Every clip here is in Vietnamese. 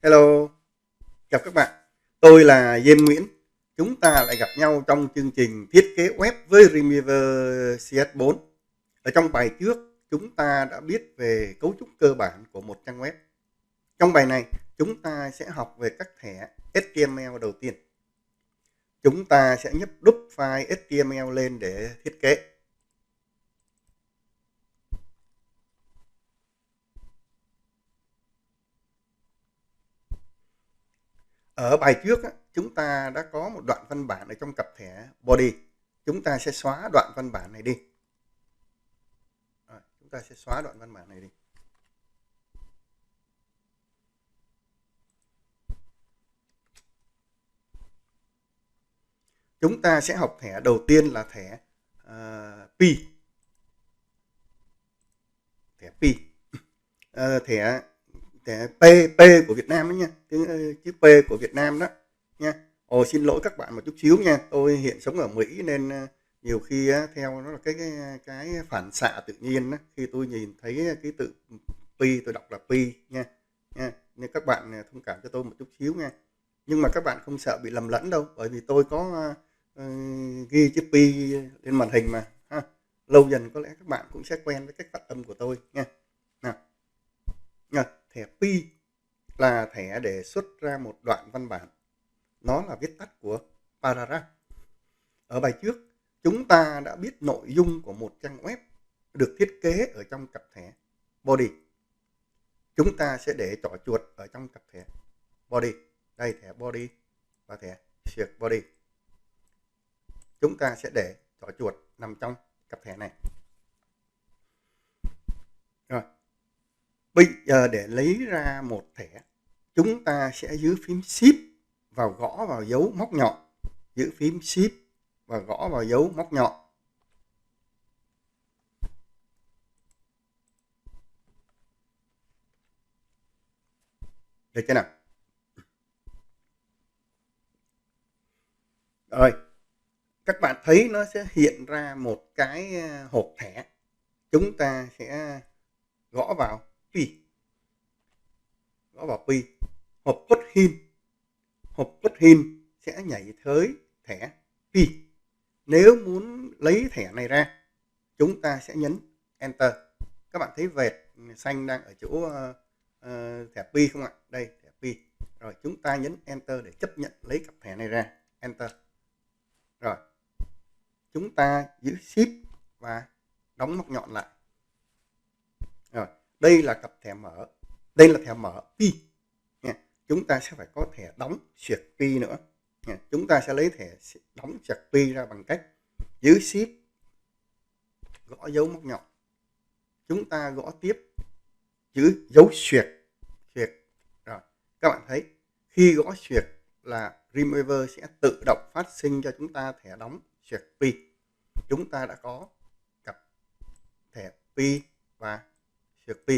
Hello, chào các bạn. Tôi là Diêm Nguyễn. Chúng ta lại gặp nhau trong chương trình thiết kế web với Dreamweaver CS4. Ở trong bài trước, chúng ta đã biết về cấu trúc cơ bản của một trang web. Trong bài này, chúng ta sẽ học về các thẻ HTML đầu tiên. Chúng ta sẽ nhấp đúp file HTML lên để thiết kế. Ở bài trước, chúng ta đã có một đoạn văn bản ở trong cặp thẻ body. Chúng ta sẽ xóa đoạn văn bản này đi. Chúng ta sẽ xóa đoạn văn bản này đi. Chúng ta sẽ học thẻ đầu tiên là thẻ P. Thẻ P. Thẻ P của Việt Nam đấy nha. Chữ P của Việt Nam đó nha. Xin lỗi các bạn một chút xíu nha. Tôi hiện sống ở Mỹ nên nhiều khi theo nó là cái phản xạ tự nhiên đó. Khi tôi nhìn thấy cái tự P tôi đọc là P nha. Nên các bạn thông cảm cho tôi một chút xíu nha. Nhưng mà các bạn không sợ bị lầm lẫn đâu, bởi vì tôi có ghi chữ P lên màn hình mà. Lâu dần có lẽ các bạn cũng sẽ quen với cách phát âm của tôi nha. Nào, thẻ P là thẻ để xuất ra một đoạn văn bản. Nó là viết tắt của paragraph. Ở bài trước, chúng ta đã biết nội dung của một trang web được thiết kế ở trong cặp thẻ body. Chúng ta sẽ để trỏ chuột ở trong cặp thẻ body. Đây, thẻ body và thẻ search body. Chúng ta sẽ để trỏ chuột nằm trong cặp thẻ này. Rồi, bây giờ để lấy ra một thẻ, chúng ta sẽ giữ phím Shift và gõ vào dấu móc nhọn. Giữ phím Shift và gõ vào dấu móc nhọn. Được chưa nào? Rồi, các bạn thấy nó sẽ hiện ra một cái hộp thẻ. Chúng ta sẽ gõ vào P. Gõ vào P. Hộp code hin. Hộp code hin sẽ nhảy tới thẻ P. Nếu muốn lấy thẻ này ra, chúng ta sẽ nhấn Enter. Các bạn thấy vệt xanh đang ở chỗ thẻ P không ạ? Đây, thẻ P. Rồi, chúng ta nhấn Enter để chấp nhận lấy cặp thẻ này ra. Enter. Rồi, chúng ta giữ Shift và đóng móc nhọn lại. Rồi, đây là cặp thẻ mở. Đây là thẻ mở P. Chúng ta sẽ phải có thẻ đóng suyệt P nữa. Chúng ta sẽ lấy thẻ đóng suyệt P ra bằng cách giữ Shift, gõ dấu móc nhọn. Chúng ta gõ tiếp, giữ dấu suyệt. Rồi, các bạn thấy khi gõ suyệt là Dreamweaver sẽ tự động phát sinh cho chúng ta thẻ đóng suyệt P. Chúng ta đã có cặp thẻ P và suyệt P.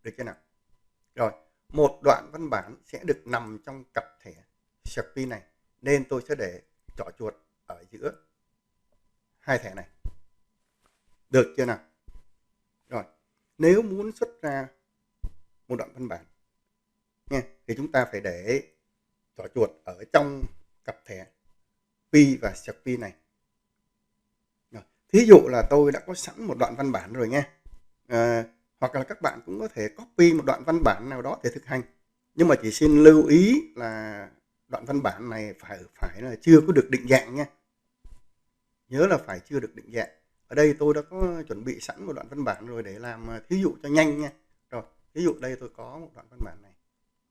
Được chưa nào? Rồi, một đoạn văn bản sẽ được nằm trong cặp thẻ suyệt P này, nên tôi sẽ để trỏ chuột ở giữa hai thẻ này. Được chưa nào? Rồi, nếu muốn xuất ra một đoạn văn bản nha, thì chúng ta phải để trỏ chuột ở trong cặp thẻ P và suyệt P này. Rồi, thí dụ là tôi đã có sẵn một đoạn văn bản rồi nha. Hoặc là các bạn cũng có thể copy một đoạn văn bản nào đó để thực hành. Nhưng mà chỉ xin lưu ý là đoạn văn bản này phải là chưa có được định dạng nha. Nhớ là phải chưa được định dạng. Ở đây tôi đã có chuẩn bị sẵn một đoạn văn bản rồi để làm thí dụ cho nhanh nha. Rồi, ví dụ đây tôi có một đoạn văn bản này.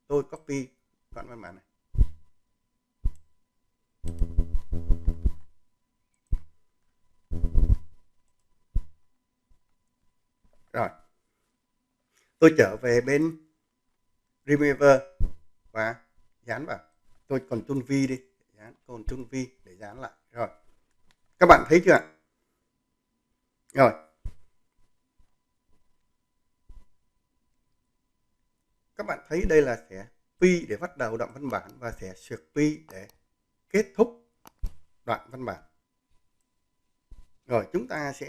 Tôi copy đoạn văn bản này. Rồi, tôi trở về bên Dreamweaver và dán vào. Tôi Ctrl V đi, dán Ctrl V để dán lại. Rồi, các bạn thấy chưa ạ? Rồi, các bạn thấy đây là thẻ P để bắt đầu đoạn văn bản và thẻ suyệt P để kết thúc đoạn văn bản. Rồi, chúng ta sẽ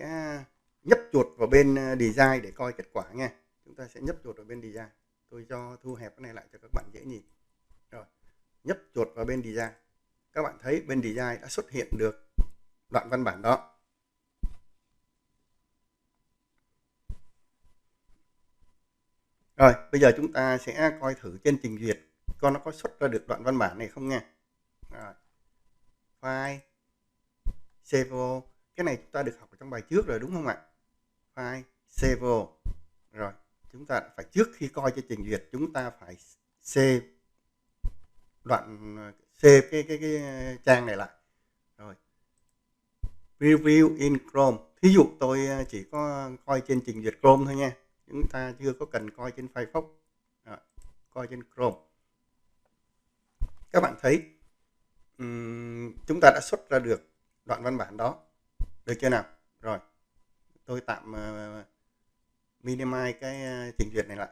nhấp chuột vào bên design để coi kết quả nha. Chúng ta sẽ nhấp chuột vào bên design. tôi cho thu hẹp cái này lại cho các bạn dễ nhìn. Rồi, nhấp chuột vào bên design. Các bạn thấy bên design đã xuất hiện được đoạn văn bản đó. Rồi, bây giờ chúng ta sẽ coi thử trên trình duyệt coi nó có xuất ra được đoạn văn bản này không nha. Rồi. File, save. Cái này chúng ta được học ở trong bài trước rồi đúng không ạ? File, save. Rồi, chúng ta phải trước khi coi trên trình duyệt chúng ta phải save cái trang này lại. Rồi. Preview in Chrome. Thí dụ tôi chỉ có coi trên trình duyệt Chrome thôi nha. Chúng ta chưa có cần coi trên Firefox. Rồi, coi trên Chrome. Các bạn thấy chúng ta đã xuất ra được đoạn văn bản đó. Được chưa nào? Rồi, tôi tạm minimize cái trình duyệt này lại.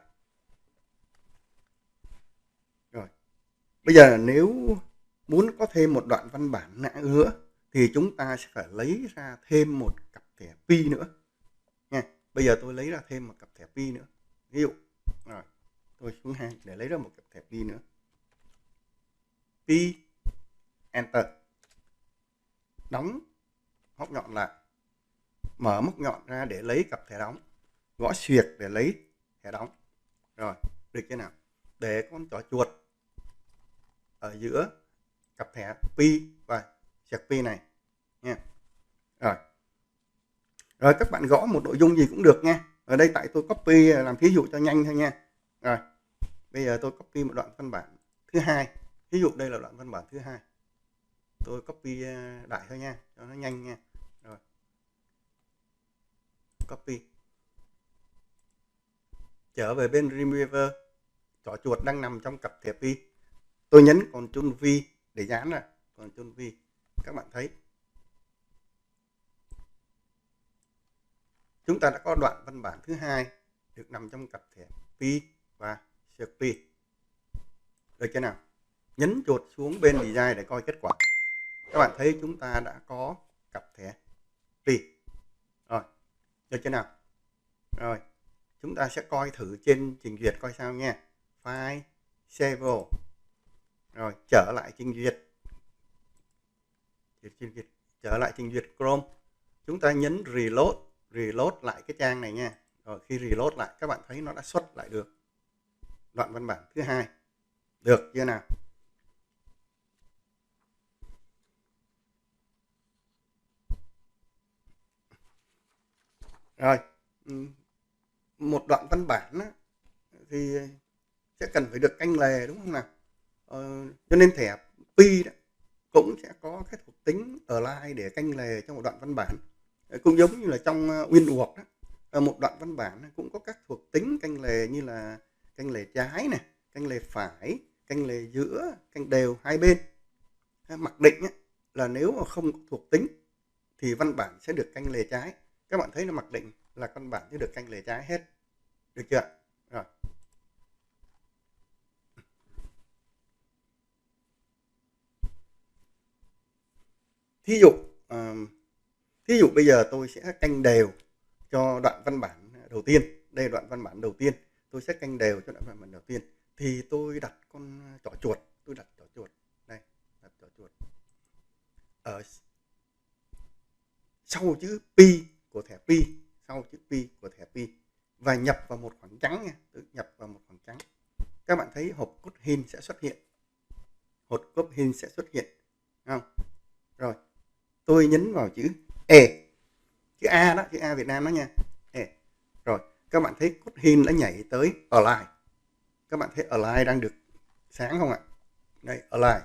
Rồi, bây giờ nếu muốn có thêm một đoạn văn bản nữa thì chúng ta sẽ phải lấy ra thêm một cặp thẻ pi nữa nha. Bây giờ tôi lấy ra thêm một cặp thẻ pi nữa. Ví dụ, rồi, tôi xuống hàng để lấy ra một cặp thẻ pi nữa. Pi, enter. Đóng móc nhọn lại. Mở móc nhọn ra để lấy cặp thẻ đóng. Gõ xuyệt để lấy thẻ đóng. Rồi, được chưa nào? Để con trỏ chuột ở giữa cặp thẻ pi và xuyệt pi này nha. Rồi. Rồi các bạn gõ một nội dung gì cũng được nha. Ở đây tại tôi copy làm thí dụ cho nhanh thôi nha. Rồi. Bây giờ tôi copy một đoạn văn bản thứ hai. Ví dụ đây là đoạn văn bản thứ hai. Tôi copy đại thôi nha, cho nó nhanh nha. Rồi. Copy. Trở về bên Remover. Trỏ chuột đang nằm trong cặp thẻ pi. Tôi nhấn Ctrl V để dán ra. Ctrl V. Các bạn thấy. Chúng ta đã có đoạn văn bản thứ hai được nằm trong cặp thẻ pi và CP. Được chưa nào? Nhấn chuột xuống bên design để coi kết quả. Các bạn thấy chúng ta đã có cặp thẻ pi. Rồi, được chưa nào? Rồi, chúng ta sẽ coi thử trên trình duyệt coi sao nha. File, save. Rồi, trở lại trình duyệt. Trở lại trình duyệt Chrome. Chúng ta nhấn reload lại cái trang này nha. Rồi khi reload lại các bạn thấy nó đã xuất lại được đoạn văn bản thứ hai. Được chưa nào? Rồi, một đoạn văn bản thì sẽ cần phải được canh lề đúng không nào? Cho nên thẻ pi cũng sẽ có cái thuộc tính align để canh lề cho một đoạn văn bản. Cũng giống như là trong WinWord một đoạn văn bản cũng có các thuộc tính canh lề như là canh lề trái này, canh lề phải, canh lề giữa, canh đều hai bên. Mặc định là nếu mà không thuộc tính thì văn bản sẽ được canh lề trái. Các bạn thấy là mặc định là văn bản sẽ được canh lề trái hết. Được chưa? Rồi. Thí dụ bây giờ tôi sẽ canh đều cho đoạn văn bản đầu tiên. Đây là đoạn văn bản đầu tiên. Tôi sẽ canh đều cho đoạn văn bản đầu tiên. Thì tôi đặt con trỏ chuột. Tôi đặt trỏ chuột. Đây, đặt trỏ chuột. Ở sau chữ pi của thẻ pi. Sau chữ pi của thẻ pi. Và nhập vào một khoảng trắng nha. Tôi nhập vào một khoảng trắng. Các bạn thấy hộp code hin sẽ xuất hiện. Hộp code hin sẽ xuất hiện. Không? Rồi. Tôi nhấn vào chữ E. Chữ A đó, chữ A Việt Nam đó nha. E. Rồi, các bạn thấy code hin đã nhảy tới align. Các bạn thấy align đang được sáng không ạ? Đây, align.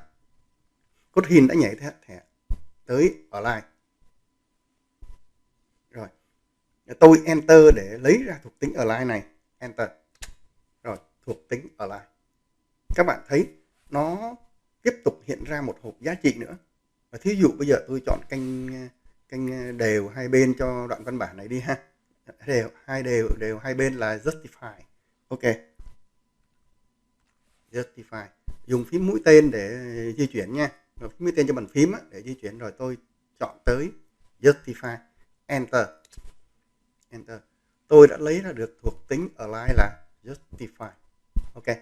Code hin đã nhảy thẻ tới align. Rồi. Tôi enter để lấy ra thuộc tính align này. Enter. Rồi, thuộc tính align. Các bạn thấy nó tiếp tục hiện ra một hộp giá trị nữa. Và thí dụ bây giờ tôi chọn canh đều hai bên cho đoạn văn bản này đi ha. Đều hai bên là justify. Ok. Justify. Dùng phím mũi tên để di chuyển nha. Phím mũi tên cho bàn phím để di chuyển, rồi tôi chọn tới justify. Enter. Enter. Tôi đã lấy ra được thuộc tính align là justify. Ok,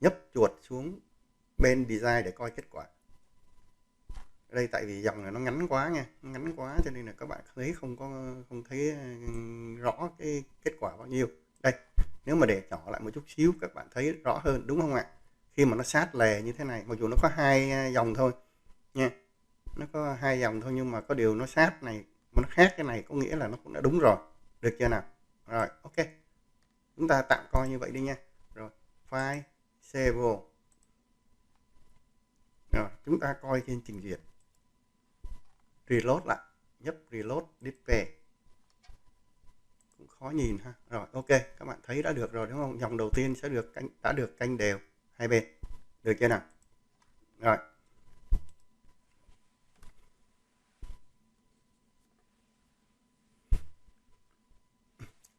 nhấp chuột xuống bên design để coi kết quả. Ở đây tại vì dòng này nó ngắn quá nha, ngắn quá cho nên là các bạn thấy không thấy rõ cái kết quả bao nhiêu. Đây, nếu mà để nhỏ lại một chút xíu các bạn thấy rõ hơn đúng không ạ? Khi mà nó sát lề như thế này, mặc dù nó có 2 dòng thôi nha, nó có 2 dòng thôi nhưng mà có điều nó sát này mà nó khác cái này có nghĩa là nó cũng đã đúng rồi. Được chưa nào? Rồi, ok. Chúng ta tạm coi như vậy đi nha. Rồi, file save. Rồi, chúng ta coi trên trình duyệt. Reload lại, nhấp reload display. Cũng khó nhìn ha. Rồi, ok, các bạn thấy đã được rồi đúng không? Dòng đầu tiên sẽ đã được canh đều hai bên. Được chưa nào? Rồi.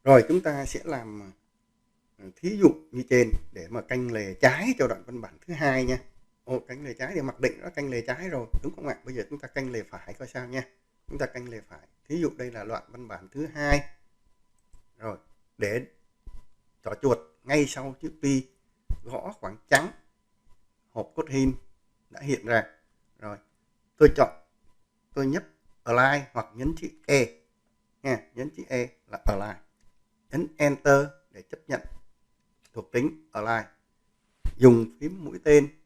Rồi chúng ta sẽ làm thí dụ như trên để mà canh lề trái cho đoạn văn bản thứ hai nha. Canh lề trái thì mặc định nó canh lề trái rồi đúng không ạ? Bây giờ chúng ta canh lề phải coi sao nha. Chúng ta canh lề phải. Thí dụ đây là đoạn văn bản thứ hai. Rồi, để trỏ chuột ngay sau chữ P, gõ khoảng trắng, hộp code hin đã hiện ra. Rồi, tôi nhấp Align hoặc nhấn chữ E nha, nhấn chữ E là Align. Nhấn Enter để chấp nhận thuộc tính Align. Dùng phím mũi tên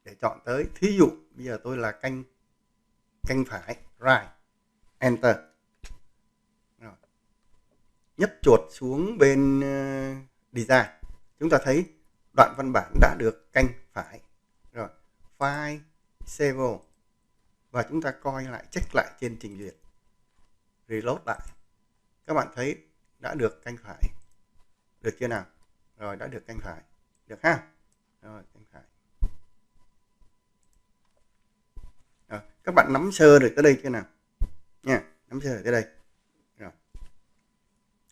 để chọn tới. Thí dụ bây giờ tôi là canh phải, Right, Enter. Rồi. Nhấp chuột xuống bên Design. Chúng ta thấy đoạn văn bản đã được canh phải. Rồi, File, Save. Và chúng ta coi lại, check lại trên trình duyệt. Reload lại. Các bạn thấy đã được canh phải. Được chưa nào? Rồi, đã được canh phải. Được ha? Rồi, canh phải. Rồi, các bạn nắm sơ được tới đây chưa nào? Nha, nắm sơ được tới đây.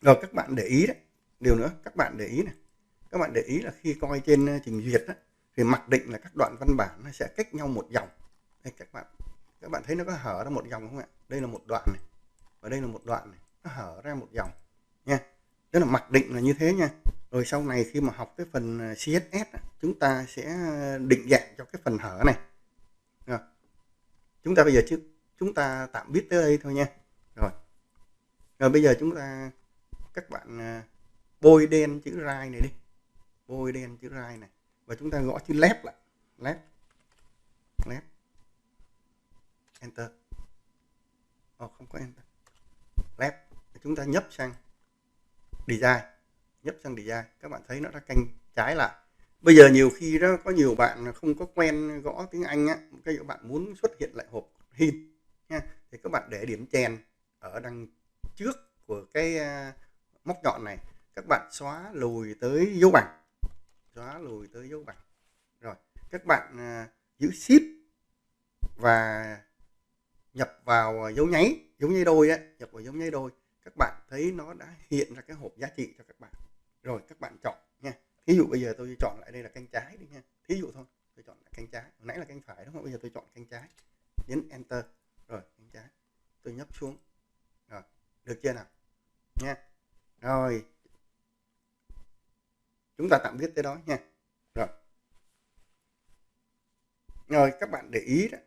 Rồi các bạn để ý đấy. Điều nữa, các bạn để ý này. Các bạn để ý là khi coi trên trình duyệt đó, thì mặc định là các đoạn văn bản nó sẽ cách nhau một dòng. Đây các bạn thấy nó có hở ra một dòng không ạ? Đây là một đoạn này và đây là một đoạn này, nó hở ra một dòng nha. Tức là mặc định là như thế nha. Rồi sau này khi mà học cái phần CSS chúng ta sẽ định dạng cho cái phần hở này. Rồi. Chúng ta bây giờ chúng ta tạm biết tới đây thôi nha. Rồi bây giờ các bạn bôi đen chữ right này đi. Bôi đen chữ right này và chúng ta gõ chữ left lại. Left. Enter. Không có enter. Left. Chúng ta nhấp sang design. Các bạn thấy nó đã canh trái lại. Bây giờ nhiều khi đó có nhiều bạn không có quen gõ tiếng Anh á, các bạn muốn xuất hiện lại hộp hin nha, thì các bạn để điểm chèn ở đằng trước của cái móc nhọn này, các bạn xóa lùi tới dấu bằng. Rồi, các bạn giữ shift và nhập vào dấu nháy đôi á, các bạn thấy nó đã hiện ra cái hộp giá trị cho các bạn. Rồi các bạn chọn nha. Thí dụ bây giờ tôi chọn lại đây là canh trái đi nha. Thí dụ thôi, tôi chọn lại canh trái. Hồi nãy là canh phải đúng không? Bây giờ tôi chọn canh trái. Nhấn enter. Rồi, canh trái. Tôi nhấp xuống. Rồi, được chưa nào? Nha. Rồi. Chúng ta tạm biết tới đó nha. Rồi các bạn để ý đó.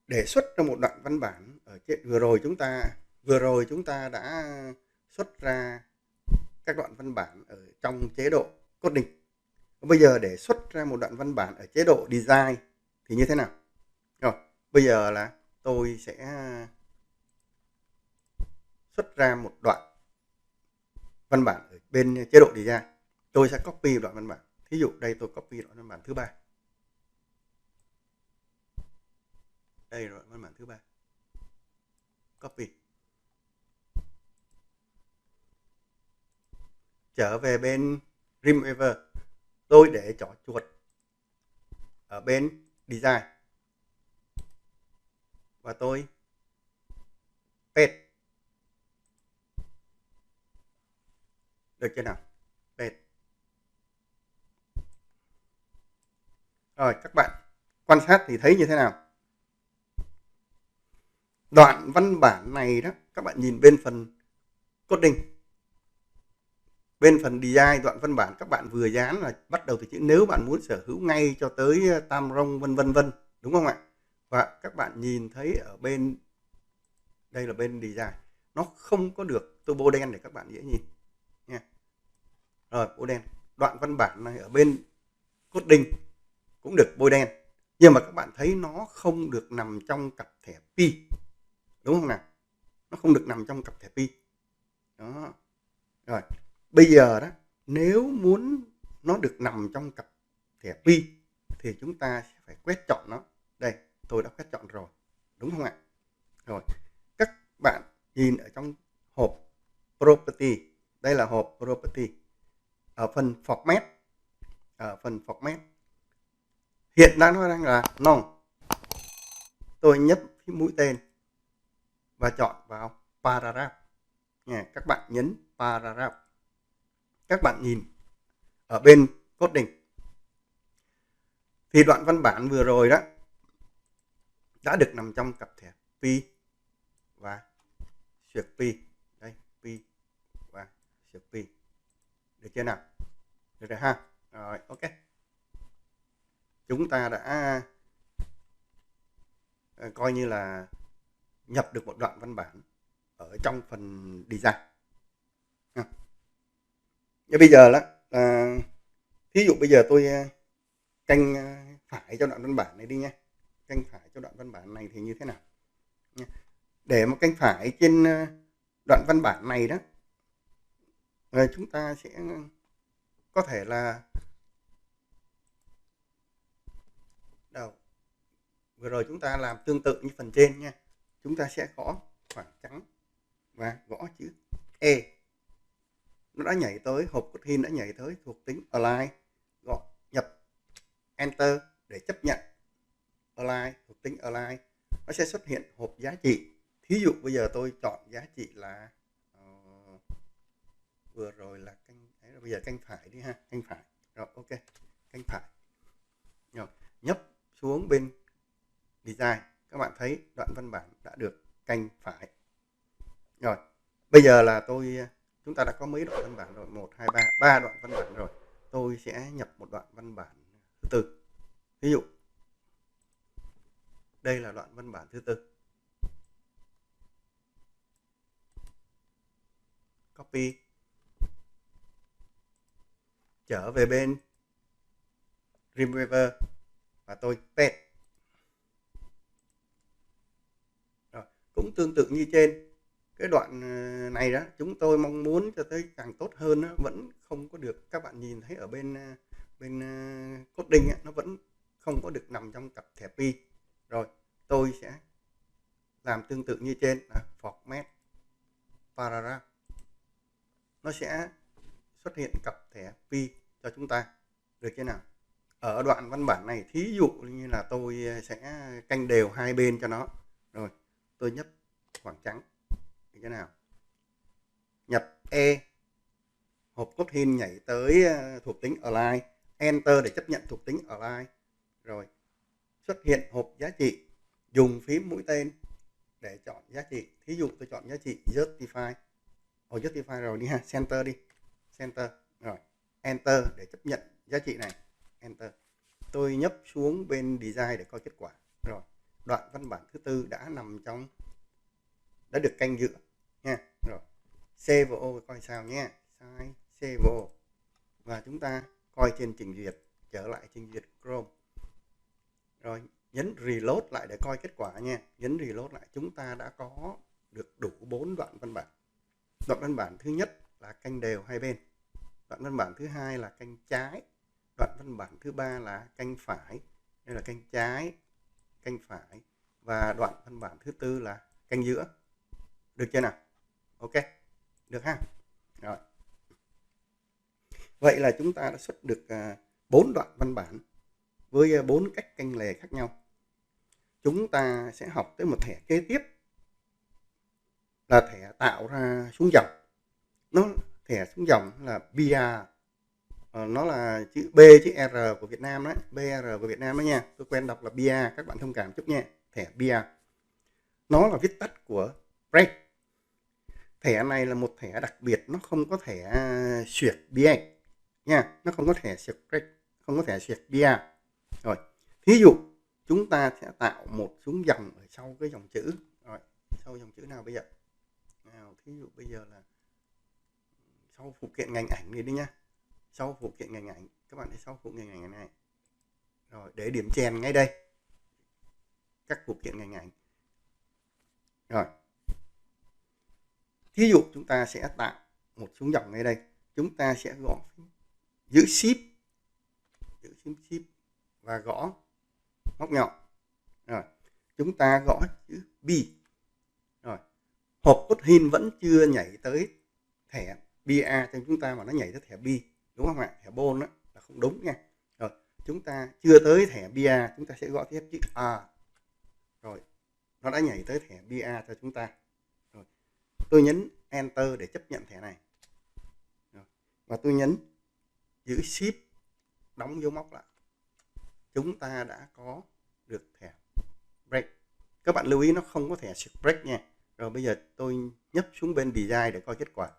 Để xuất ra một đoạn văn bản ở trên vừa rồi chúng ta đã xuất ra các đoạn văn bản ở trong chế độ coding. Bây giờ để xuất ra một đoạn văn bản ở chế độ design thì như thế nào? Rồi, bây giờ là tôi sẽ xuất ra một đoạn văn bản ở bên chế độ design. Tôi sẽ copy đoạn văn bản. Thí dụ đây tôi copy đoạn văn bản thứ 3. Đây rồi, văn bản thứ 3. Copy. Trở về bên Dreamweaver. Tôi để trỏ chuột ở bên design. Và tôi paste. Được chưa nào? Paste. Rồi các bạn quan sát thì thấy như thế nào? Đoạn văn bản này đó, các bạn nhìn bên phần coding. Bên phần design đoạn văn bản các bạn vừa dán là bắt đầu từ chữ nếu bạn muốn sở hữu ngay cho tới tam rông vân vân vân, đúng không ạ? Và các bạn nhìn thấy ở bên đây là bên design, nó không có được tô bô đen để các bạn dễ nhìn nha. Rồi bô đen, đoạn văn bản này ở bên coding cũng được bôi đen, nhưng mà các bạn thấy nó không được nằm trong cặp thẻ pi, đúng không nào? Nó không được nằm trong cặp thẻ pi đó. Rồi bây giờ đó, nếu muốn nó được nằm trong cặp thẻ pi thì chúng ta sẽ phải quét chọn nó. Đây tôi đã quét chọn rồi, đúng không ạ? Rồi các bạn nhìn ở trong hộp property, đây là hộp property, ở phần format, hiện đang nói đang là none. Tôi nhấp cái mũi tên và chọn vào paragraph nha. Các bạn nhấn paragraph, các bạn nhìn ở bên coding thì đoạn văn bản vừa rồi đó đã được nằm trong cặp thẻ pi và suyệt pi. Đây pi và suyệt pi, được chưa nào? Được rồi ha. Rồi ok, chúng ta đã coi như là nhập được một đoạn văn bản ở trong phần design. Bây giờ đó thí dụ bây giờ tôi canh phải cho đoạn văn bản này đi nha. Canh phải cho đoạn văn bản này thì như thế nào? Để mà canh phải trên đoạn văn bản này đó, chúng ta sẽ có thể là vừa rồi chúng ta làm tương tự như phần trên nha. Chúng ta sẽ gõ khoảng trắng và gõ chữ E. Nó đã nhảy tới, hộp code hin đã nhảy tới thuộc tính align, gõ nhập enter để chấp nhận align, thuộc tính align. Nó sẽ xuất hiện hộp giá trị. Thí dụ bây giờ tôi chọn giá trị là vừa rồi là canh đấy, bây giờ canh phải đi ha, canh phải. Rồi ok, canh phải. Rồi nhấp xuống bên design, các bạn thấy đoạn văn bản đã được canh phải. Rồi bây giờ là chúng ta đã có mấy đoạn văn bản rồi, 1 2 3, 3 đoạn văn bản rồi. Tôi sẽ nhập một đoạn văn bản thứ tư. Ví dụ đây là đoạn văn bản thứ tư. Copy, trở về bên Dreamweaver và tôi paste. Rồi, cũng tương tự như trên cái đoạn này đó, chúng tôi mong muốn cho tới càng tốt hơn đó, vẫn không có được, các bạn nhìn thấy ở bên coding ấy, nó vẫn không có được nằm trong cặp thẻ pi. Rồi tôi sẽ làm tương tự như trên là format paragraph, nó sẽ xuất hiện cặp thẻ pi cho chúng ta, được chưa nào? Ở đoạn văn bản này thí dụ như là tôi sẽ canh đều hai bên cho nó. Rồi tôi nhấp khoảng trắng, được chưa nào? Nhập E, hộp code hin nhảy tới thuộc tính align, enter để chấp nhận thuộc tính align. Rồi xuất hiện hộp giá trị, dùng phím mũi tên để chọn giá trị. Thí dụ tôi chọn giá trị justify. Justify rồi đi ha, center đi, center. Rồi enter để chấp nhận giá trị này, enter. Tôi nhấp xuống bên design để coi kết quả. Rồi đoạn văn bản thứ tư đã nằm trong, đã được canh giữa nha. Rồi CVO coi sao nhé, sai CVO và chúng ta coi trên trình duyệt, trở lại trình duyệt Chrome. Rồi nhấn reload lại để coi kết quả nha. Nhấn reload lại, chúng ta đã có được đủ 4 đoạn văn bản. Đoạn văn bản thứ nhất là canh đều hai bên, đoạn văn bản thứ hai là canh trái, đoạn văn bản thứ ba là canh phải, đây là canh trái, canh phải, và đoạn văn bản thứ tư là canh giữa. Được chưa nào? Ok, được ha. Rồi vậy là chúng ta đã xuất được 4 đoạn văn bản với 4 cách canh lề khác nhau. Chúng ta sẽ học tới một thẻ kế tiếp là thẻ tạo ra xuống dòng. Thẻ xuống dòng là BR, nó là chữ B chữ R của Việt Nam đấy, BR của Việt Nam đó nha. Tôi quen đọc là BR, các bạn thông cảm chút nha. Thẻ BR nó là viết tắt của break. Thẻ này là một thẻ đặc biệt, nó không có thẻ xuyệt bia nha, nó không có thẻ xuyệt break, không có thẻ xuyệt bia. Rồi, thí dụ chúng ta sẽ tạo một xuống dòng ở sau cái dòng chữ. Rồi, sau dòng chữ nào bây giờ? Nào, thí dụ bây giờ là sau phụ kiện ngành ảnh này đi nhá. Sau phụ kiện ngành ảnh, các bạn thấy sau phụ kiện ngành ảnh này. Rồi, để điểm chèn ngay đây. Các phụ kiện ngành ảnh. Rồi. Thí dụ chúng ta sẽ tạo một xuống dòng ngay đây. Chúng ta sẽ gõ giữ shift và gõ móc nhọn. Rồi, chúng ta gõ chữ B. Rồi, hộp cốt hin vẫn chưa nhảy tới thẻ BA cho chúng ta mà nó nhảy tới thẻ B, đúng không ạ? Thẻ bôn đó là không đúng nha. Rồi, chúng ta chưa tới thẻ BA, chúng ta sẽ gõ tiếp chữ A. Rồi, nó đã nhảy tới thẻ BA cho chúng ta. Rồi, tôi nhấn Enter để chấp nhận thẻ này. Rồi, và tôi nhấn giữ Shift đóng dấu móc lại. Chúng ta đã có được thẻ break. Các bạn lưu ý nó không có thẻ break nha. Rồi bây giờ tôi nhấp xuống bên design để coi kết quả.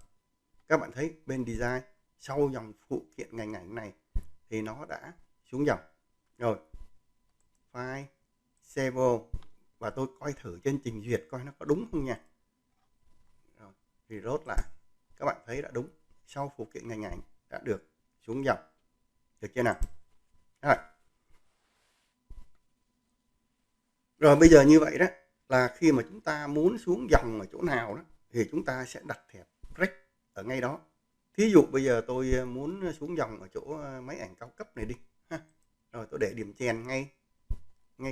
Các bạn thấy bên design sau dòng phụ kiện ngành ảnh này thì nó đã xuống dòng. Rồi, file, save, và tôi coi thử trên trình duyệt coi nó có đúng không nha. Rồi, reload lại. Các bạn thấy đã đúng. Sau phụ kiện ngành ảnh đã được xuống dòng. Được chưa nào? Rồi. Rồi bây giờ như vậy đó là khi mà chúng ta muốn xuống dòng ở chỗ nào đó thì chúng ta sẽ đặt thẻ break ở ngay đó. Thí dụ bây giờ tôi muốn xuống dòng ở chỗ máy ảnh cao cấp này đi ha. Rồi tôi để điểm chèn ngay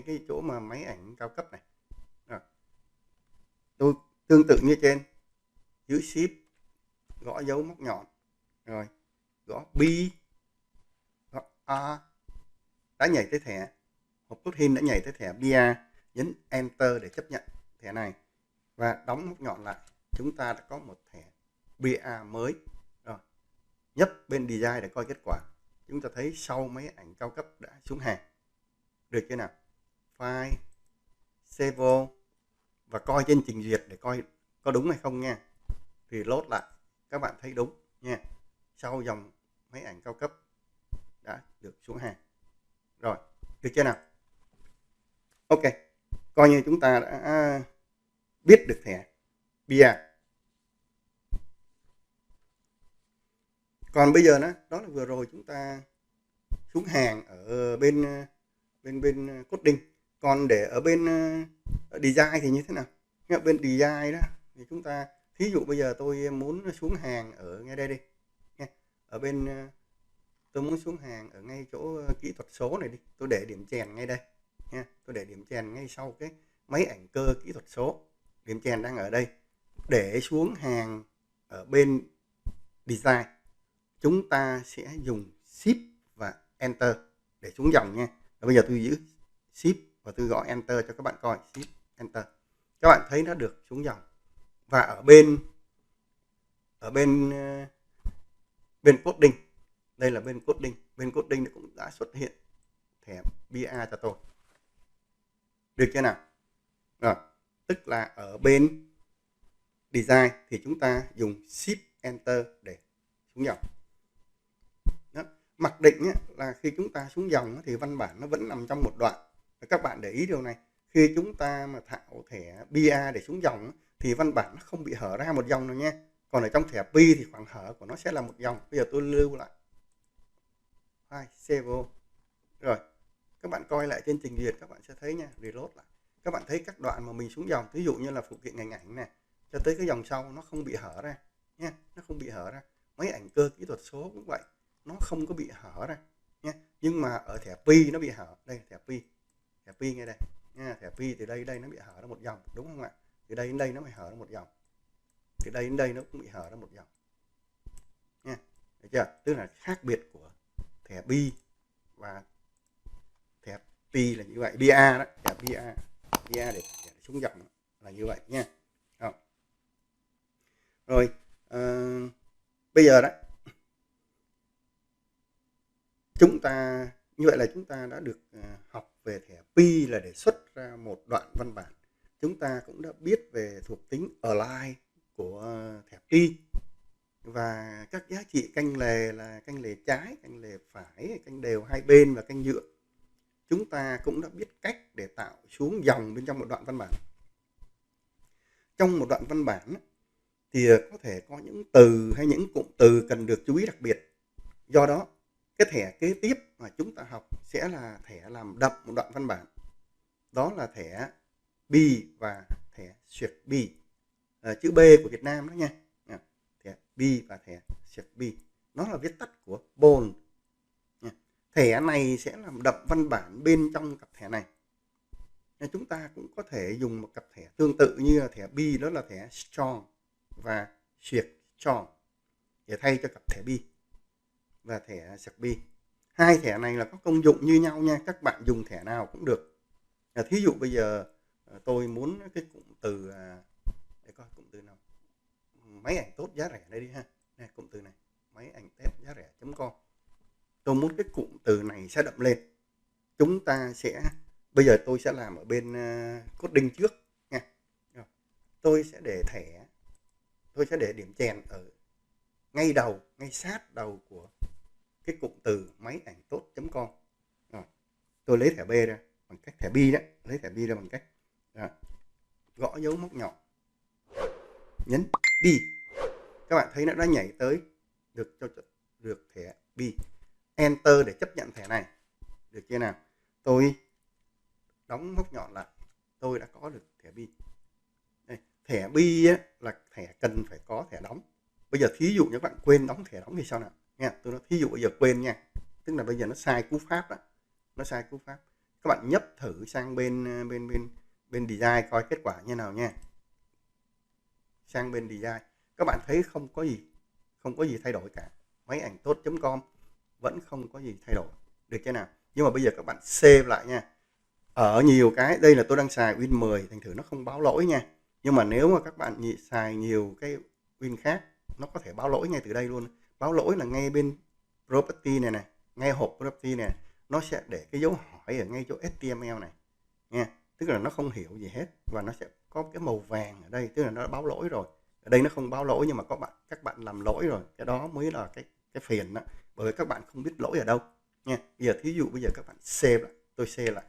cái chỗ mà máy ảnh cao cấp này. Rồi, tôi tương tự như trên, giữ shift gõ dấu móc nhọn, rồi gõ B, gõ A, đã nhảy tới thẻ hộp cốt hin, đã nhảy tới thẻ BIA, nhấn Enter để chấp nhận thẻ này và đóng móc nhọn lại. Chúng ta đã có một thẻ BIA mới. Rồi, nhấp bên design để coi kết quả. Chúng ta thấy sau máy ảnh cao cấp đã xuống hàng. Được chưa nào? File, save và coi trên trình duyệt để coi có đúng hay không nha. Thì load lại, các bạn thấy đúng nha. Sau dòng máy ảnh cao cấp đã được xuống hàng. Rồi, được chưa nào? Ok, coi như chúng ta đã biết được thẻ BIA. Còn bây giờ đó là vừa rồi chúng ta xuống hàng ở bên coding. Còn để ở bên design thì như thế nào? Ở bên design đó thì chúng ta, thí dụ bây giờ tôi muốn xuống hàng ở ngay đây đi nha. Ở bên tôi muốn xuống hàng ở ngay chỗ kỹ thuật số này đi, tôi để điểm chèn ngay đây nha. Tôi để điểm chèn ngay sau cái máy ảnh cơ kỹ thuật số. Điểm chèn đang ở đây. Để xuống hàng ở bên design, chúng ta sẽ dùng Shift và Enter để xuống dòng nha. Và bây giờ tôi giữ Shift và tôi gõ Enter cho các bạn coi. Shift, Enter. Các bạn thấy nó được xuống dòng. Và ở bên coding, đây là bên coding. Bên coding cũng đã xuất hiện thẻ BIA cho tôi. Được chưa nào? Rồi, tức là ở bên design thì chúng ta dùng Shift Enter để xuống dòng. Đó. Mặc định là khi chúng ta xuống dòng thì văn bản nó vẫn nằm trong một đoạn. Các bạn để ý điều này, khi chúng ta mà thạo thẻ BIA để xuống dòng thì văn bản nó không bị hở ra một dòng nào nha. Còn ở trong thẻ P thì khoảng hở của nó sẽ là một dòng. Bây giờ tôi lưu lại file, save. Rồi, các bạn coi lại trên trình duyệt các bạn sẽ thấy nha, reload lại. Các bạn thấy các đoạn mà mình xuống dòng, ví dụ như là phụ kiện ngành ảnh này, cho tới cái dòng sau nó không bị hở ra nha, nó không bị hở ra. Máy ảnh cơ kỹ thuật số cũng vậy, nó không có bị hở ra nha. Nhưng mà ở thẻ Pi nó bị hở. Đây thẻ Pi ngay đây nha. Thẻ Pi từ đây nó bị hở ra một dòng, đúng không ạ? Từ đây đến đây nó bị hở ra một dòng, từ đây đến đây nó cũng bị hở ra một dòng nha. Được chưa? Tức là khác biệt của thẻ Pi và thẻ Pi là như vậy. BIA đó, thẻ BIA để xuống dòng là như vậy nha. Rồi, bây giờ đó chúng ta như vậy là chúng ta đã được học về thẻ Pi là để xuất ra một đoạn văn bản. Chúng ta cũng đã biết về thuộc tính align của y, và các giá trị canh lề là canh lề trái, canh lề phải, canh đều hai bên và canh nhựa. Chúng ta cũng đã biết cách để tạo xuống dòng bên trong một đoạn văn bản. Trong một đoạn văn bản thì có thể có những từ hay những cụm từ cần được chú ý đặc biệt. Do đó, cái thẻ kế tiếp mà chúng ta học sẽ là thẻ làm đậm một đoạn văn bản. Đó là thẻ B và thẻ xuyệt B. Chữ B của Việt Nam đó nha. Thẻ B và thẻ xuyệt B. Nó là viết tắt của bold. Thẻ này sẽ làm đậm văn bản bên trong cặp thẻ này. Chúng ta cũng có thể dùng một cặp thẻ tương tự như là thẻ B, đó là thẻ strong và xuyệt strong, để thay cho cặp thẻ B và thẻ sạc B. Hai thẻ này là có công dụng như nhau nha, các bạn dùng thẻ nào cũng được. Thí dụ bây giờ tôi muốn cái cụm từ, để coi cụm từ nào, máy ảnh tốt giá rẻ đây đi ha. Này, cụm từ này, máy ảnh tốt giá rẻ.com. Tôi muốn cái cụm từ này sẽ đậm lên. Chúng ta sẽ, bây giờ tôi sẽ làm ở bên coding trước nha. Tôi sẽ để thẻ, tôi sẽ để điểm chèn ở ngay đầu, ngay sát đầu của cái cụm từ máy ảnh tốt.com. Rồi, tôi lấy thẻ B ra bằng cách thẻ B đó, lấy thẻ B ra bằng cách gõ dấu móc nhọn, nhấn B. Các bạn thấy nó đã nhảy tới được thẻ B. Enter để chấp nhận thẻ này. Được chưa nào? Tôi đóng móc nhọn lại, tôi đã có được thẻ B. Đây, thẻ B là thẻ cần phải có thẻ đóng. Bây giờ thí dụ như các bạn quên đóng thẻ đóng thì sao nào nha. Tôi nói thí dụ bây giờ quên nha, tức là bây giờ nó sai cú pháp đó, nó sai cú pháp. Các bạn nhấp thử sang bên design coi kết quả như nào nha. Sang bên design các bạn thấy không có gì thay đổi cả. Máy ảnh tốt.com vẫn không có gì thay đổi, được chưa nào? Nhưng mà bây giờ các bạn save lại nha. Ở nhiều cái, đây là tôi đang xài Win 10 thành thử nó không báo lỗi nha. Nhưng mà nếu mà các bạn xài nhiều cái Win khác, nó có thể báo lỗi ngay từ đây luôn. Báo lỗi là ngay bên property này, ngay hộp property này, nó sẽ để cái dấu hỏi ở ngay chỗ HTML này nha. Tức là nó không hiểu gì hết và nó sẽ có cái màu vàng ở đây, tức là nó đã báo lỗi rồi. Ở đây nó không báo lỗi nhưng mà các bạn làm lỗi rồi, cái đó mới là cái phiền đó, bởi vì các bạn không biết lỗi ở đâu nha. Bây giờ thí dụ bây giờ các bạn save lại, tôi save lại,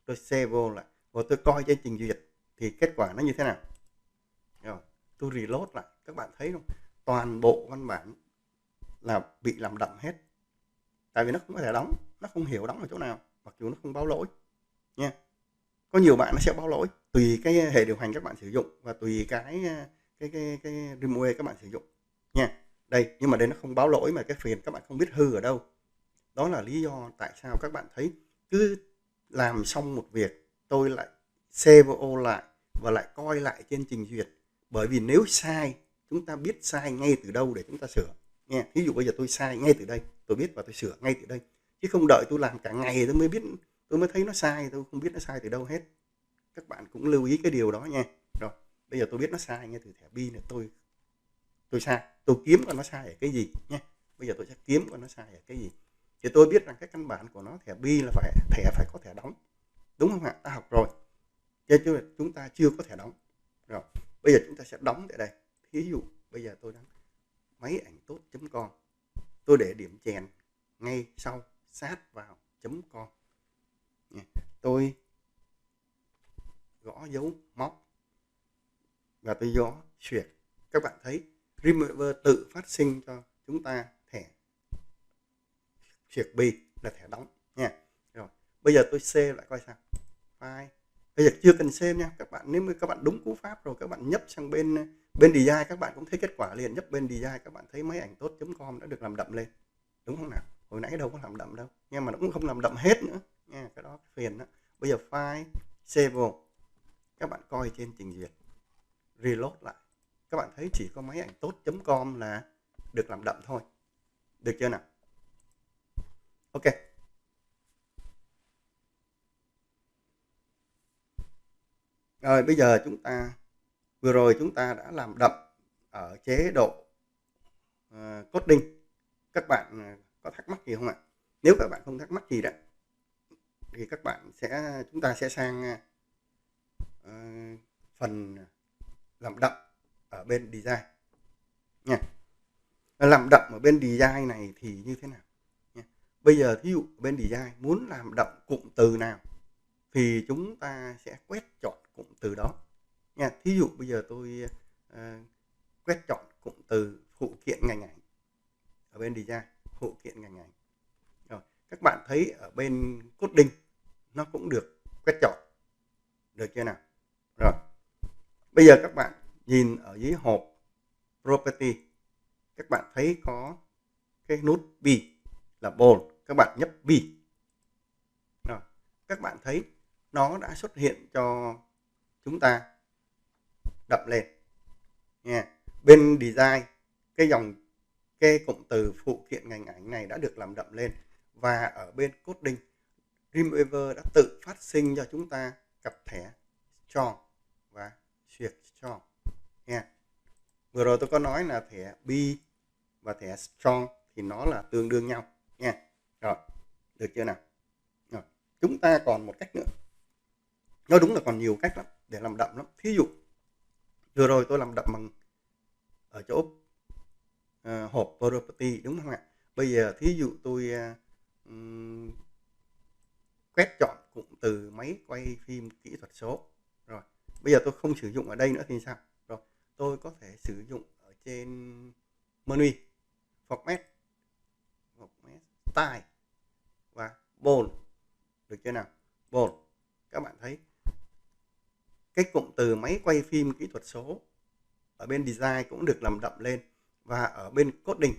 tôi save vô lại và tôi coi trên trình duyệt thì kết quả nó như thế nào. Rồi tôi reload lại, các bạn thấy không, toàn bộ văn bản là bị làm đậm hết, tại vì nó không có thể đóng, nó không hiểu đóng ở chỗ nào, mặc dù nó không báo lỗi nha. Có nhiều bạn nó sẽ báo lỗi tùy cái hệ điều hành các bạn sử dụng và tùy cái firmware các bạn sử dụng nha. Đây, nhưng mà đây nó không báo lỗi mà cái phiền các bạn không biết hư ở đâu. Đó là lý do tại sao các bạn thấy cứ làm xong một việc tôi lại save lại và lại coi lại trên trình duyệt, bởi vì nếu sai chúng ta biết sai ngay từ đâu để chúng ta sửa nha. Ví dụ bây giờ tôi sai ngay từ đây, tôi biết và tôi sửa ngay từ đây, chứ không đợi tôi làm cả ngày tôi mới biết, tôi mới thấy nó sai, tôi không biết nó sai từ đâu hết. Các bạn cũng lưu ý cái điều đó nha. Rồi bây giờ tôi biết nó sai ngay từ thẻ B này, tôi sai, tôi kiếm coi nó sai ở cái gì nhé. Bây giờ tôi sẽ kiếm coi nó sai ở cái gì, thì tôi biết rằng cái căn bản của nó thẻ B là phải có thẻ đóng, đúng không ạ? Ta học rồi, chứ chúng ta chưa có thẻ đóng. Rồi bây giờ chúng ta sẽ đóng tại đây. Thí dụ bây giờ tôi đang máy ảnh tốt.com, tôi để điểm chèn ngay sau sát vào .com, tôi gõ dấu móc và tôi gõ xuyệt. Các bạn thấy Remover tự phát sinh cho chúng ta thẻ xuyệt B là thẻ đóng nha. Rồi bây giờ tôi save lại coi sao. File, bây giờ chưa cần save nha các bạn. Nếu mà các bạn đúng cú pháp rồi, các bạn nhấp sang bên design, các bạn cũng thấy kết quả liền. Nhấp bên design các bạn thấy máy ảnh tốt.com đã được làm đậm lên, đúng không nào? Hồi nãy đâu có làm đậm đâu, nhưng mà nó cũng không làm đậm hết nữa nha, cái đó phiền đó. Bây giờ file, save vô, các bạn coi trên trình duyệt, reload lại, các bạn thấy chỉ có máy ảnh tốt.com là được làm đậm thôi, được chưa nào? Ok. Rồi bây giờ vừa rồi chúng ta đã làm đậm ở chế độ coding. Các bạn có thắc mắc gì không ạ? Nếu các bạn không thắc mắc gì đó thì chúng ta sẽ sang phần làm đậm ở bên design nha. Làm đậm ở bên design này thì như thế nào nha. Bây giờ thí dụ bên design muốn làm đậm cụm từ nào thì chúng ta sẽ quét chọn cụm từ đó nha. Thí dụ bây giờ tôi quét chọn cụm từ phụ kiện ngành ảnh ở bên design, phụ kiện ngành ảnh. Rồi, các bạn thấy ở bên coding nó cũng được quét chọn, được chưa nào? Rồi, bây giờ các bạn nhìn ở dưới hộp property, các bạn thấy có cái nút B là bold, các bạn nhấp B. Rồi, các bạn thấy nó đã xuất hiện cho chúng ta đậm lên nha. Bên design cái cụm từ phụ kiện ngành ảnh này đã được làm đậm lên, và ở bên coding Dreamweaver đã tự phát sinh cho chúng ta cặp thẻ strong và duyệt strong nha. Vừa rồi tôi có nói là thẻ B và thẻ strong thì nó là tương đương nhau nha. Rồi, được chưa nào? Rồi, chúng ta còn một cách nữa. Nói đúng là còn nhiều cách lắm để làm đậm lắm. Thí dụ vừa rồi tôi làm đậm bằng ở chỗ hộp property đúng không ạ? Bây giờ thí dụ tôi quét chọn cụm từ máy quay phim kỹ thuật số. Rồi, bây giờ tôi không sử dụng ở đây nữa thì sao? Rồi, tôi có thể sử dụng ở trên menu format, style và bold, được chưa nào? Bold, các bạn thấy cái cụm từ máy quay phim kỹ thuật số ở bên design cũng được làm đậm lên, và ở bên coding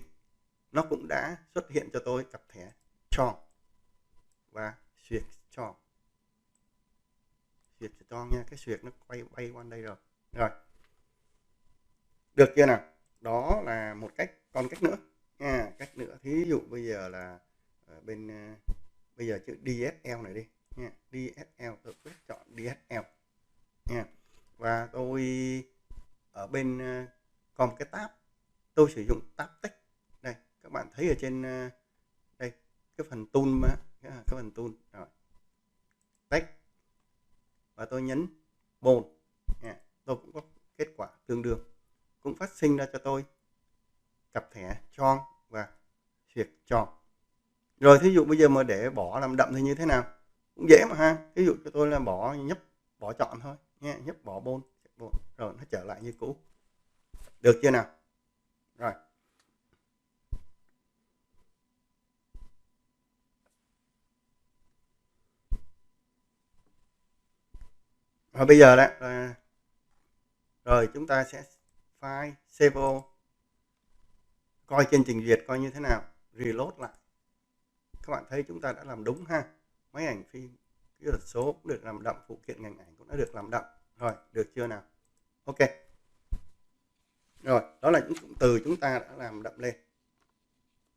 nó cũng đã xuất hiện cho tôi cặp thẻ strong và duyệt strong. Duyệt strong nha, cái duyệt nó quay bay qua đây rồi. Rồi, được chưa nào? Đó là một cách. Còn cách nữa nha, cách nữa thí dụ bây giờ là ở bên bây giờ chữ DSL này đi nha, DSL tôi quyết chọn DSL nha, và tôi ở bên còn cái tab tôi sử dụng tab text đây, các bạn thấy ở trên đây cái phần tool mà cái phần tool rồi text, và tôi nhấn bold nha, tôi cũng có kết quả tương đương, cũng phát sinh ra cho tôi cặp thẻ strong và duyệt strong. Rồi thí dụ bây giờ mà để bỏ làm đậm thì như thế nào? Cũng dễ mà ha. Ví dụ cho tôi là bỏ chọn thôi nha, nhấp bỏ bold rồi nó trở lại như cũ. Được chưa nào? Rồi. Rồi bây giờ đó rồi chúng ta sẽ file save coi trên trình duyệt coi như thế nào, reload lại. Các bạn thấy chúng ta đã làm đúng ha. Máy ảnh phim kỹ thuật số cũng được làm đậm, phụ kiện ngành ảnh cũng đã được làm đậm. Rồi, được chưa nào? Ok. Rồi, đó là những cụm từ chúng ta đã làm đậm lên.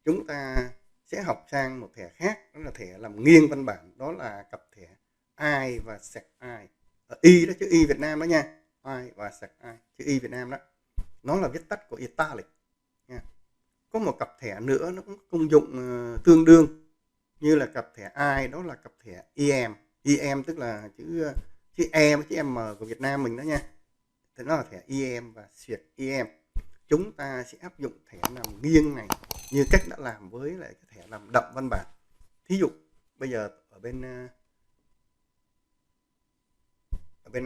Chúng ta sẽ học sang một thẻ khác, đó là thẻ làm nghiêng văn bản, đó là cặp thẻ I và sec I. Y đó, chữ Y Việt Nam đó nha. I và sec I, chữ Y Việt Nam đó. Nó là viết tắt của italic nha. Có một cặp thẻ nữa nó cũng công dụng tương đương như là cặp thẻ I, đó là cặp thẻ EM. EM tức là chữ E với chữ M của Việt Nam mình đó nha. Thế nó là thẻ EM và duyệt EM. Chúng ta sẽ áp dụng thẻ làm nghiêng này như cách đã làm với lại cái thẻ làm đậm văn bản. Thí dụ bây giờ ở bên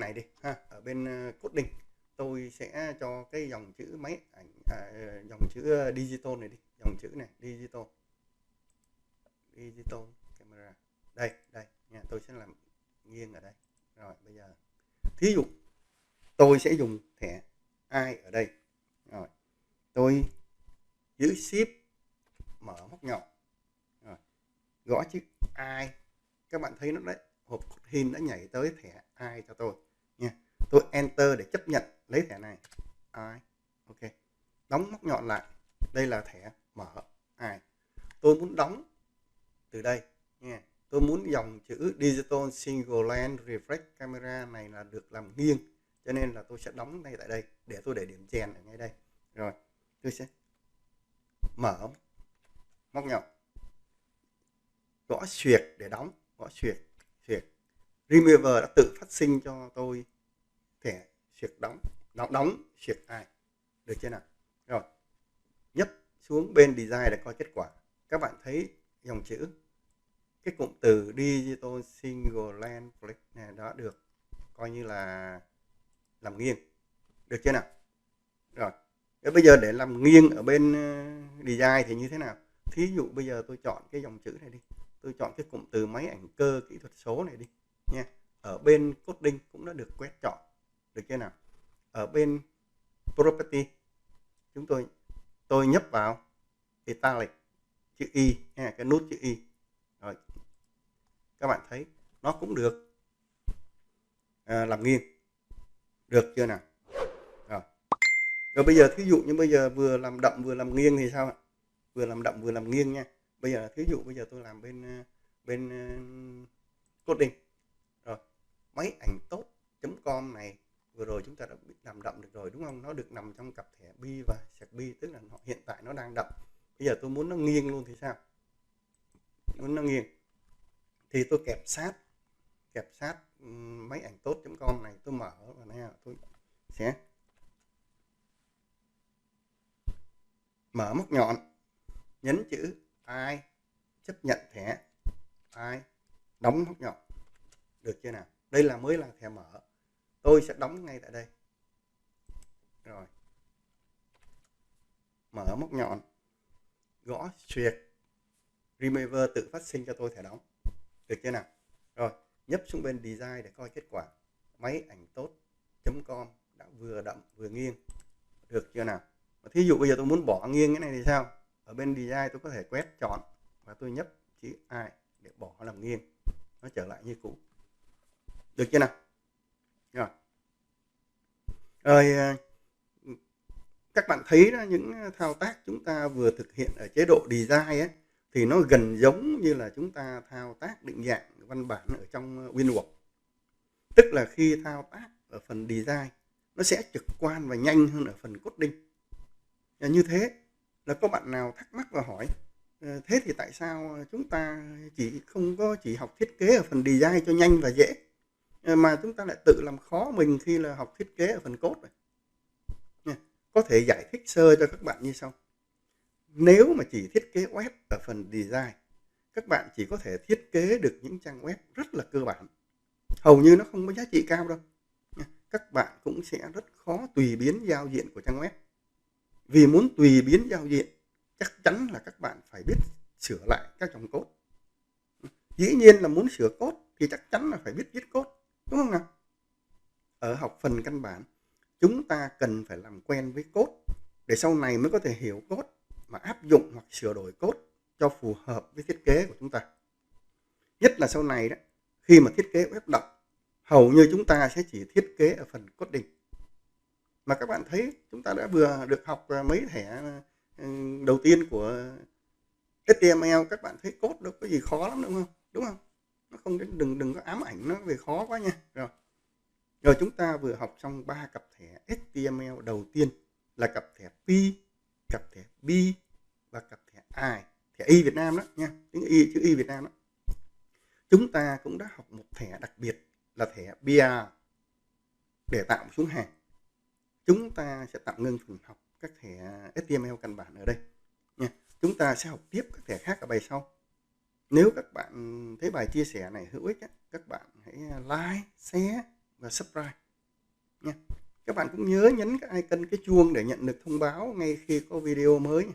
này đi ha, ở bên coding tôi sẽ cho cái dòng chữ máy ảnh dòng chữ digital này đi, dòng chữ này digital camera đây nha, tôi sẽ làm nghiêng ở đây. Rồi bây giờ thí dụ tôi sẽ dùng thẻ I ở đây. Rồi tôi giữ shift mở móc nhọn, rồi gõ chữ I, các bạn thấy nó đấy, hộp hình đã nhảy tới thẻ I cho tôi nha. Tôi enter để chấp nhận lấy thẻ này I. Ok, đóng móc nhọn lại, đây là thẻ mở I. Tôi muốn đóng từ đây nha, tôi muốn dòng chữ digital single lens reflex camera này là được làm nghiêng, cho nên là tôi sẽ đóng ngay tại đây để tôi để điểm chèn ở ngay đây. Rồi tôi sẽ mở móc nhọn, gõ xuyệt để đóng, gõ xuyệt. Dreamweaver đã tự phát sinh cho tôi thẻ xuyệt đóng xuyệt I. Được chưa nào? Rồi, nhấp xuống bên design để coi kết quả. Các bạn thấy dòng chữ, cái cụm từ digital single lens flick này đó được coi như là làm nghiêng. Được chưa nào? Rồi, thế bây giờ để làm nghiêng ở bên design thì như thế nào? Thí dụ bây giờ tôi chọn cái dòng chữ này đi. Tôi chọn cái cụm từ máy ảnh cơ kỹ thuật số này đi nha. Ở bên coding cũng đã được quét chọn. Được chưa nào? Ở bên property tôi nhấp vào italic chữ y ha, cái nút chữ y. Rồi, các bạn thấy nó cũng được làm nghiêng. Được chưa nào? Rồi bây giờ thí dụ như bây giờ vừa làm đậm vừa làm nghiêng thì sao ạ? Vừa làm đậm vừa làm nghiêng nha. Bây giờ thí dụ bây giờ tôi làm bên coding. Rồi, máy ảnh tốt.com này vừa rồi chúng ta đã làm đậm được rồi đúng không? Nó được nằm trong cặp thẻ bi và sạc bi, tức là hiện tại nó đang đậm. Bây giờ tôi muốn nó nghiêng luôn thì sao? Muốn nó nghiêng thì tôi kẹp sát máy ảnh tốt.com này, tôi mở và này tôi sẽ mở móc nhọn, nhấn chữ I, chấp nhận thẻ I, đóng móc nhọn. Được chưa nào? Đây là mới là thẻ mở. Tôi sẽ đóng ngay tại đây. Rồi, mở móc nhọn, gõ Shift Remove tự phát sinh cho tôi thẻ đóng. Được chưa nào? Rồi, nhấp xuống bên design để coi kết quả. Máy ảnh tốt.com đã vừa đậm vừa nghiêng. Được chưa nào? Thí dụ bây giờ tôi muốn bỏ nghiêng cái này thì sao? Ở bên design tôi có thể quét chọn và tôi nhấp chữ I để bỏ làm nghiêng. Nó trở lại như cũ. Được chưa nào? Rồi. Rồi, các bạn thấy đó, những thao tác chúng ta vừa thực hiện ở chế độ design ấy, thì nó gần giống như là chúng ta thao tác định dạng văn bản ở trong WinWorks. Tức là khi thao tác ở phần design nó sẽ trực quan và nhanh hơn ở phần coding. Như thế là có bạn nào thắc mắc và hỏi thế thì tại sao chúng ta không chỉ học thiết kế ở phần design cho nhanh và dễ mà chúng ta lại tự làm khó mình khi là học thiết kế ở phần code này? Có thể giải thích sơ cho các bạn như sau. Nếu mà chỉ thiết kế web ở phần design, các bạn chỉ có thể thiết kế được những trang web rất là cơ bản, hầu như nó không có giá trị cao đâu. Các bạn cũng sẽ rất khó tùy biến giao diện của trang web. Vì muốn tùy biến giao diện, chắc chắn là các bạn phải biết sửa lại các dòng code. Dĩ nhiên là muốn sửa code thì chắc chắn là phải biết viết code, đúng không nào? Ở học phần căn bản, chúng ta cần phải làm quen với code để sau này mới có thể hiểu code mà áp dụng hoặc sửa đổi code cho phù hợp với thiết kế của chúng ta. Nhất là sau này đó, khi mà thiết kế web đọc, hầu như chúng ta sẽ chỉ thiết kế ở phần coding. Mà các bạn thấy chúng ta đã vừa được học mấy thẻ đầu tiên của HTML, các bạn thấy code đâu có gì khó lắm đúng không? Đúng không? Nó không, đừng có ám ảnh nó về khó quá nha. Rồi chúng ta vừa học xong 3 cặp thẻ HTML đầu tiên là cặp thẻ P, cặp thẻ B và cặp thẻ I, thẻ Y Việt Nam đó nha, chữ Y Việt Nam đó. Chúng ta cũng đã học một thẻ đặc biệt là thẻ BR để tạo một xuống hàng. Chúng ta sẽ tạm ngưng phần học các thẻ HTML căn bản ở đây nha. Chúng ta sẽ học tiếp các thẻ khác ở bài sau. Nếu các bạn thấy bài chia sẻ này hữu ích, các bạn hãy like, share và subscribe nha. Các bạn cũng nhớ nhấn cái icon cái chuông để nhận được thông báo ngay khi có video mới.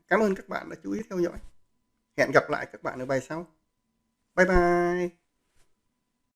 Cảm ơn các bạn đã chú ý theo dõi. Hẹn gặp lại các bạn ở bài sau. Bye bye.